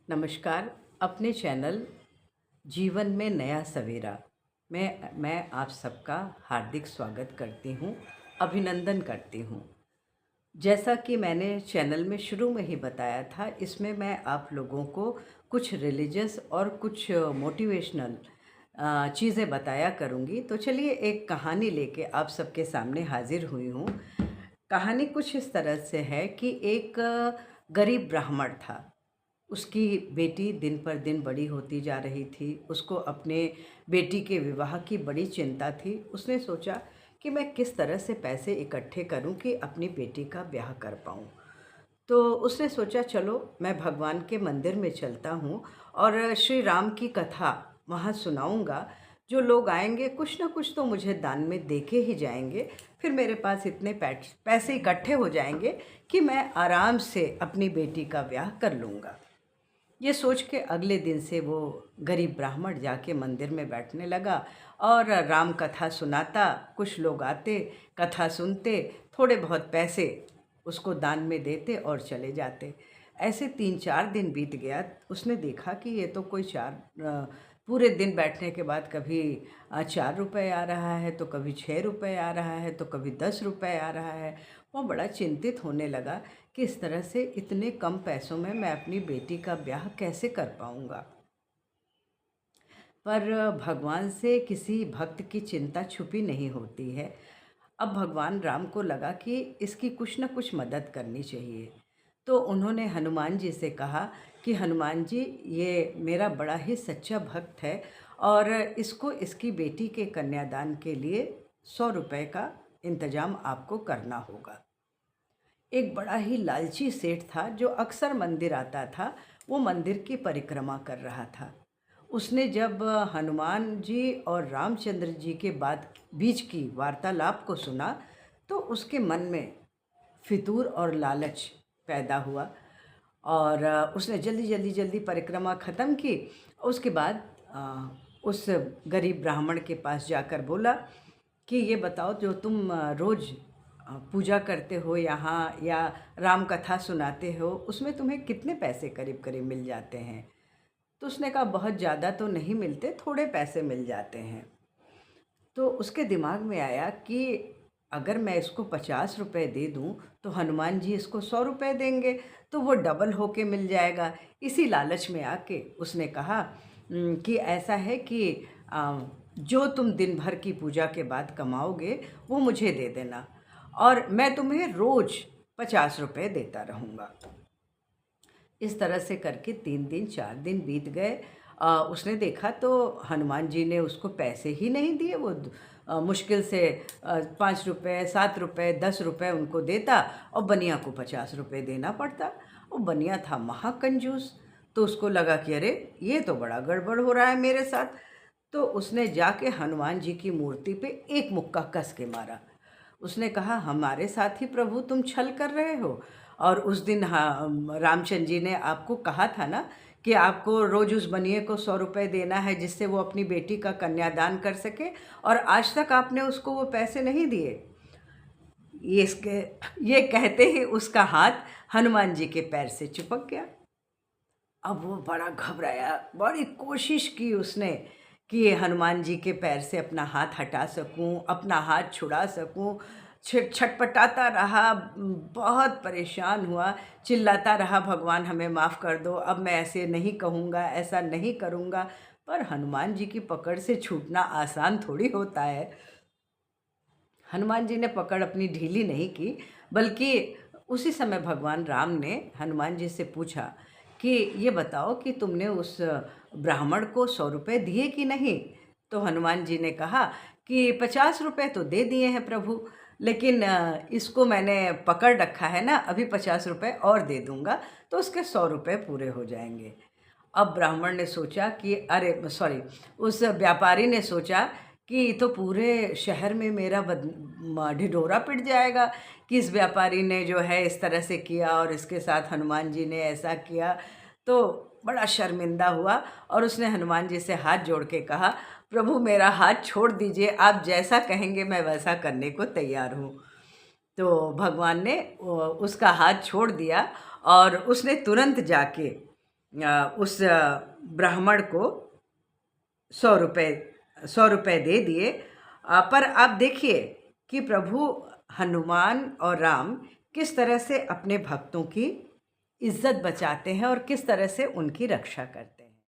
नमस्कार। अपने चैनल जीवन में नया सवेरा मैं आप सबका हार्दिक स्वागत करती हूँ, अभिनंदन करती हूँ। जैसा कि मैंने चैनल में शुरू में ही बताया था, इसमें मैं आप लोगों को कुछ रिलीजियस और कुछ मोटिवेशनल चीज़ें बताया करूँगी। तो चलिए एक कहानी लेके आप सबके सामने हाजिर हुई हूँ। कहानी कुछ इस तरह से है कि एक गरीब ब्राह्मण था। उसकी बेटी दिन पर दिन बड़ी होती जा रही थी। उसको अपने बेटी के विवाह की बड़ी चिंता थी। उसने सोचा कि मैं किस तरह से पैसे इकट्ठे करूं कि अपनी बेटी का ब्याह कर पाऊं। तो उसने सोचा चलो मैं भगवान के मंदिर में चलता हूं और श्री राम की कथा वहां सुनाऊंगा। जो लोग आएंगे कुछ ना कुछ तो मुझे दान में दे के ही जाएंगे। फिर मेरे पास इतने पैसे इकट्ठे हो जाएंगे कि मैं आराम से अपनी बेटी का ब्याह कर लूँगा। ये सोच के अगले दिन से वो गरीब ब्राह्मण जाके मंदिर में बैठने लगा और राम कथा सुनाता। कुछ लोग आते, कथा सुनते, थोड़े बहुत पैसे उसको दान में देते और चले जाते। ऐसे 3-4 दिन बीत गया। उसने देखा कि ये तो कोई पूरे दिन बैठने के बाद कभी 4 रुपये आ रहा है, तो कभी 6 रुपये आ रहा है, तो कभी 10 रुपये आ रहा है। वो बड़ा चिंतित होने लगा कि इस तरह से इतने कम पैसों में मैं अपनी बेटी का ब्याह कैसे कर पाऊंगा। पर भगवान से किसी भक्त की चिंता छुपी नहीं होती है। अब भगवान राम को लगा कि इसकी कुछ न कुछ मदद करनी चाहिए। तो उन्होंने हनुमान जी से कहा कि हनुमान जी, ये मेरा बड़ा ही सच्चा भक्त है और इसको इसकी बेटी के कन्यादान के लिए 100 रुपये का इंतजाम आपको करना होगा। एक बड़ा ही लालची सेठ था जो अक्सर मंदिर आता था। वो मंदिर की परिक्रमा कर रहा था। उसने जब हनुमान जी और रामचंद्र जी के बाद बीच की वार्तालाप को सुना तो उसके मन में फितूर और लालच पैदा हुआ और उसने जल्दी परिक्रमा ख़त्म की। उसके बाद उस गरीब ब्राह्मण के पास जाकर बोला कि ये बताओ, जो तुम रोज़ पूजा करते हो यहाँ या राम कथा सुनाते हो, उसमें तुम्हें कितने पैसे करीब करीब मिल जाते हैं। तो उसने कहा बहुत ज़्यादा तो नहीं मिलते, थोड़े पैसे मिल जाते हैं। तो उसके दिमाग में आया कि अगर मैं इसको 50 रुपये दे दूं तो हनुमान जी इसको 100 रुपये देंगे, तो वो डबल होके मिल जाएगा। इसी लालच में आके उसने कहा कि ऐसा है कि जो तुम दिन भर की पूजा के बाद कमाओगे वो मुझे दे देना और मैं तुम्हें रोज़ 50 रुपये देता रहूँगा। इस तरह से करके 3 दिन 4 दिन बीत गए। उसने देखा तो हनुमान जी ने उसको पैसे ही नहीं दिए। वो मुश्किल से 5 रुपये 7 रुपये 10 रुपये उनको देता और बनिया को 50 रुपये देना पड़ता। वो बनिया था महाकंजूस। तो उसको लगा कि अरे ये तो बड़ा गड़बड़ हो रहा है मेरे साथ। तो उसने जाके हनुमान जी की मूर्ति पे एक मुक्का कस के मारा। उसने कहा हमारे साथ ही प्रभु तुम छल कर रहे हो। और उस दिन हाँ, रामचंद्र जी ने आपको कहा था ना कि आपको रोज़ उस बनिए को 100 रुपये देना है जिससे वो अपनी बेटी का कन्यादान कर सके, और आज तक आपने उसको वो पैसे नहीं दिए। ये कहते ही उसका हाथ हनुमान जी के पैर से चिपक गया। अब वो बड़ा घबराया, बड़ी कोशिश की उसने कि हनुमान जी के पैर से अपना हाथ हटा सकूं, अपना हाथ छुड़ा सकूं। छटपटाता रहा, बहुत परेशान हुआ, चिल्लाता रहा भगवान हमें माफ़ कर दो, अब मैं ऐसे नहीं कहूँगा, ऐसा नहीं करूँगा। पर हनुमान जी की पकड़ से छूटना आसान थोड़ी होता है। हनुमान जी ने पकड़ अपनी ढीली नहीं की, बल्कि उसी समय भगवान राम ने हनुमान जी से पूछा कि ये बताओ कि तुमने उस ब्राह्मण को 100 रुपये दिए कि नहीं। तो हनुमान जी ने कहा कि 50 रुपये तो दे दिए हैं प्रभु, लेकिन इसको मैंने पकड़ रखा है ना, अभी 50 रुपये और दे दूंगा तो उसके 100 रुपये पूरे हो जाएंगे। अब ब्राह्मण ने सोचा कि अरे सॉरी, उस व्यापारी ने सोचा कि तो पूरे शहर में मेरा ढिढोरा पिट जाएगा कि इस व्यापारी ने जो है इस तरह से किया और इसके साथ हनुमान जी ने ऐसा किया। तो बड़ा शर्मिंदा हुआ और उसने हनुमान जी से हाथ जोड़ के कहा प्रभु मेरा हाथ छोड़ दीजिए, आप जैसा कहेंगे मैं वैसा करने को तैयार हूँ। तो भगवान ने उसका हाथ छोड़ दिया और उसने तुरंत जाके उस ब्राह्मण को 100 रुपये दे दिए। पर आप देखिए कि प्रभु हनुमान और राम किस तरह से अपने भक्तों की इज्जत बचाते हैं और किस तरह से उनकी रक्षा करते हैं।